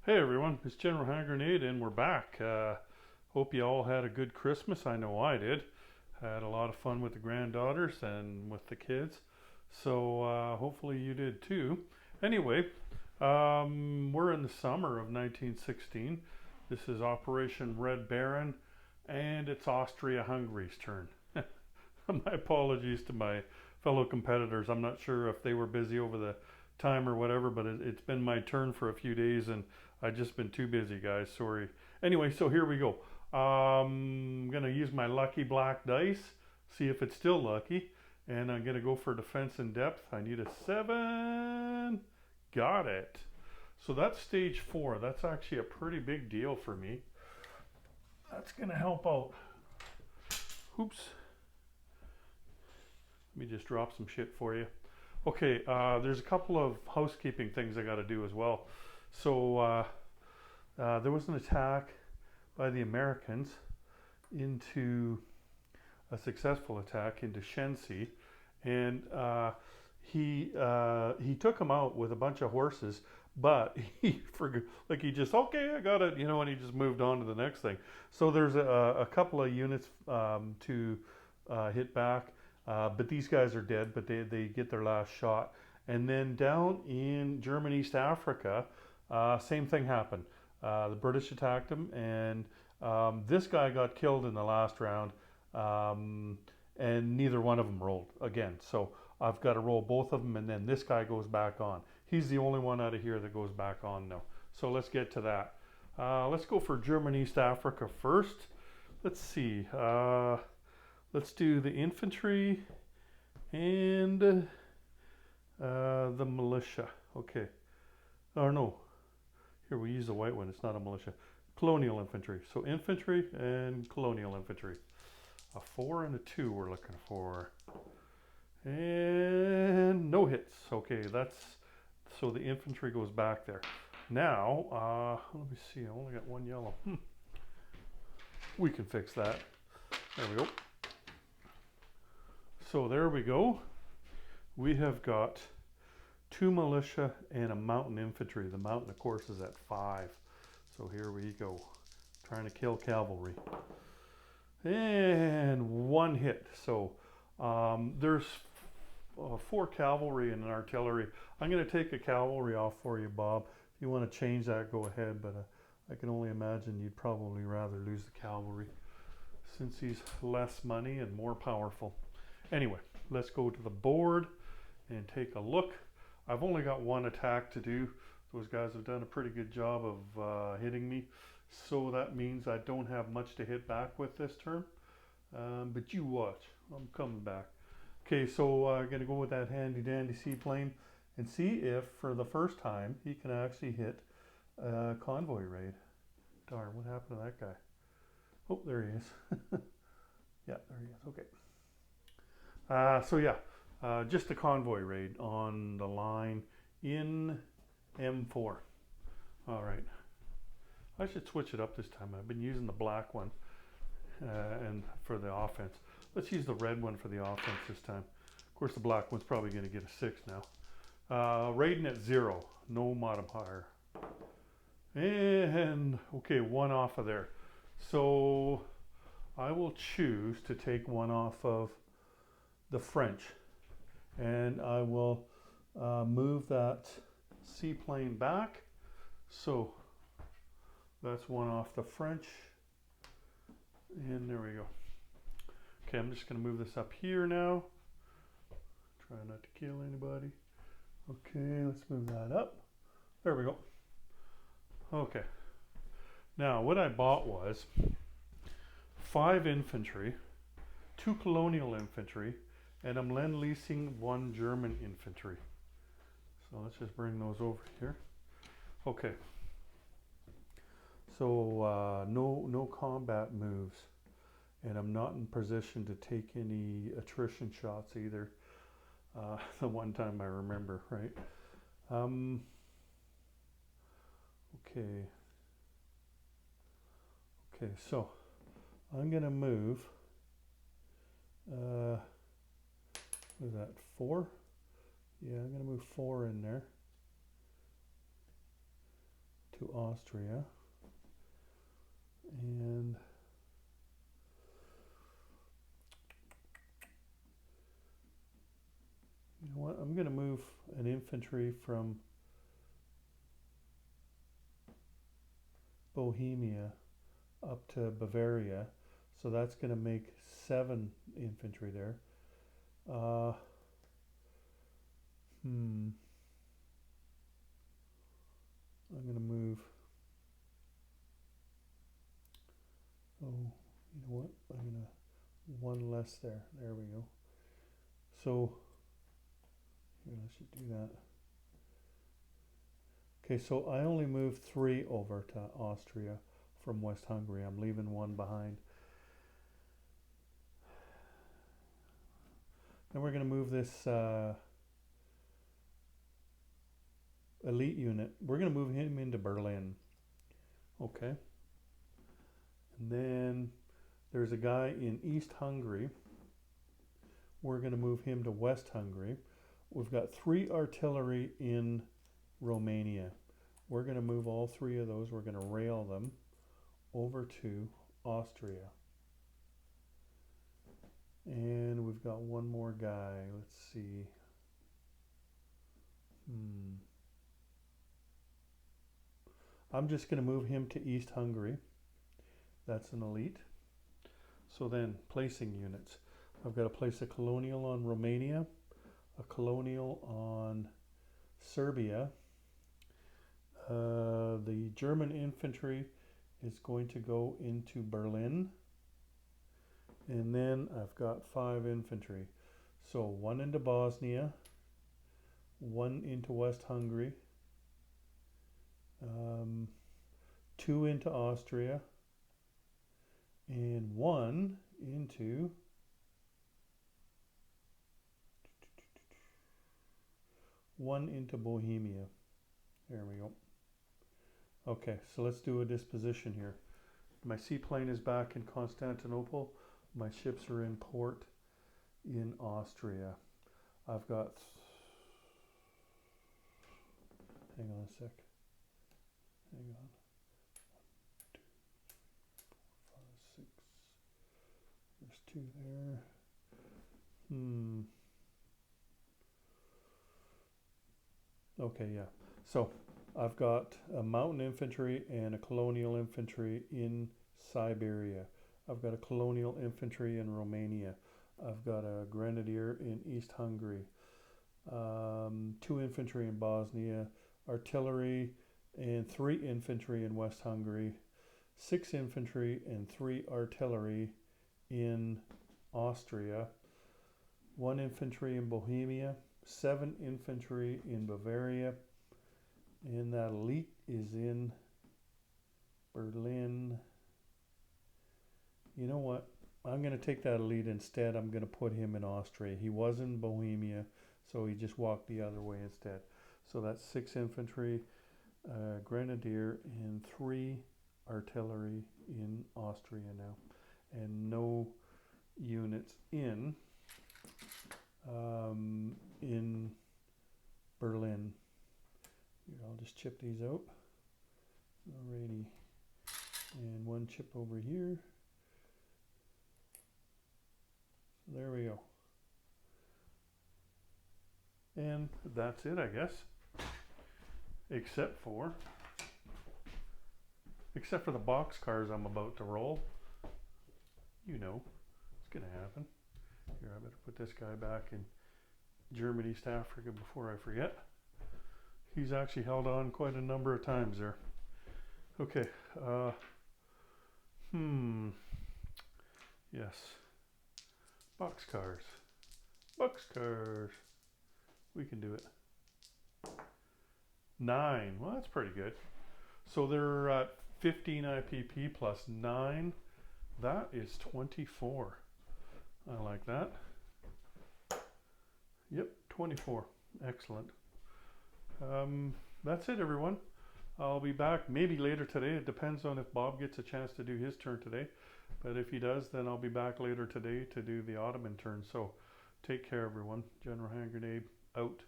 Hey everyone, it's General Hand Grenade and we're back. Hope you all had a good Christmas. I know I did. Had a lot of fun with the granddaughters and with the kids. So hopefully you did too. Anyway, we're in the summer of 1916. This is Operation Red Baron and it's Austria-Hungary's turn. My apologies to my fellow competitors. I'm not sure if they were busy over the time or whatever, but it's been my turn for a few days and I've just been too busy, guys. Sorry. Anyway, so here we go. I'm going to use my lucky black dice, see if it's still lucky, and I'm going to go for defense in depth. I need a 7. Got it. So that's stage 4. That's actually a pretty big deal for me. That's going to help out. Oops. Let me just drop some shit for you. Okay, there's a couple of housekeeping things I got to do as well. So there was an attack by the Americans into a successful attack into Shensi, and he took them out with a bunch of horses, but he forgot, like he just okay, I got it, and he just moved on to the next thing. So there's a couple of units to hit back. But these guys are dead, but they get their last shot. And then down in German East Africa, same thing happened. The British attacked him, and this guy got killed in the last round, and neither one of them rolled again. So I've got to roll both of them, and then this guy goes back on. He's the only one out of here that goes back on now. So let's get to that. Let's go for German East Africa first. Let's see. Let's do the infantry and the militia. Okay. Or no. Here we use the white one. It's not a militia. Colonial infantry. So infantry and colonial infantry. A 4 and a 2 we're looking for. And no hits. Okay, so the infantry goes back there. Now, let me see. I only got one yellow. We can fix that. There we go. So there we go. We have got 2 militia and a mountain infantry. The mountain, of course, is at 5. So here we go. Trying to kill cavalry. And 1 hit. So there's 4 cavalry and an artillery. I'm going to take a cavalry off for you, Bob. If you want to change that, go ahead. But I can only imagine you'd probably rather lose the cavalry since he's less money and more powerful. Anyway, let's go to the board and take a look. I've only got 1 attack to do. Those guys have done a pretty good job of hitting me. So that means I don't have much to hit back with this turn. But you watch. I'm coming back. Okay, so I'm going to go with that handy dandy seaplane and see if for the first time he can actually hit a convoy raid. Darn, what happened to that guy? Oh, there he is. Yeah, there he is. Okay. So yeah, just a convoy raid on the line in M4. All right. I should switch it up this time. I've been using the black one and for the offense. Let's use the red one for the offense this time. Of course, the black one's probably going to get a 6 now. Raiding at 0. No modifier. And, okay, 1 off of there. So I will choose to take 1 off of the French, and I will move that seaplane back. So that's 1 off the French, and there we go. Okay, I'm just going to move this up here now. Try not to kill anybody. Okay, let's move that up. There we go. Okay. Now what I bought was 5 infantry, 2 colonial infantry, and I'm lend-leasing 1 German infantry. So let's just bring those over here. Okay. So no combat moves, and I'm not in position to take any attrition shots either. The one time I remember, right? Okay. Okay, so I'm gonna move. What is that, 4? Yeah, I'm going to move 4 in there to Austria. And you know what? I'm going to move an infantry from Bohemia up to Bavaria. So that's going to make 7 infantry there. I'm going to move. Oh, you know what? I'm going to one less there. There we go. So here, let's just do that. Okay, so I only moved 3 over to Austria from West Hungary. I'm leaving 1 behind. Then we're going to move this elite unit. We're going to move him into Berlin. Okay. And then there's a guy in East Hungary. We're going to move him to West Hungary. We've got 3 artillery in Romania. We're going to move all 3 of those. We're going to rail them over to Austria. And we've got 1 more guy. Let's see. I'm just going to move him to East Hungary. That's an elite. So then, placing units. I've got to place a colonial on Romania, a colonial on Serbia. The German infantry is going to go into Berlin. And then I've got 5 infantry. So 1 into Bosnia, 1 into West Hungary, 2 into Austria, and 1 into Bohemia. There we go. Okay, so let's do a disposition here. My seaplane is back in Constantinople. My ships are in port in Austria. I've got, hang on a sec. Hang on. 1, 2, 3, 4, 5, 6. There's 2 there. Okay, yeah. So I've got a mountain infantry and a colonial infantry in Siberia. I've got a colonial infantry in Romania. I've got a grenadier in East Hungary. 2 infantry in Bosnia. Artillery and 3 infantry in West Hungary. 6 infantry and 3 artillery in Austria. 1 infantry in Bohemia. 7 infantry in Bavaria. And that elite is in Berlin. You know what? I'm going to take that elite instead. I'm going to put him in Austria. He was in Bohemia, so he just walked the other way instead. So that's 6 infantry, grenadier, and 3 artillery in Austria now. And no units in Berlin. Here, I'll just chip these out. Alrighty. And 1 chip over here. There we go. And that's it, I guess. Except for the boxcars I'm about to roll. You know, it's going to happen. Here, I better put this guy back in German East Africa before I forget. He's actually held on quite a number of times there. Okay. Yes. Boxcars. Boxcars. We can do it. 9. Well, that's pretty good. So they're at 15 IPP plus 9. That is 24. I like that. Yep, 24. Excellent. That's it, everyone. I'll be back maybe later today. It depends on if Bob gets a chance to do his turn today. But if he does, then I'll be back later today to do the Ottoman turn. So take care, everyone. General Hand Grenade out.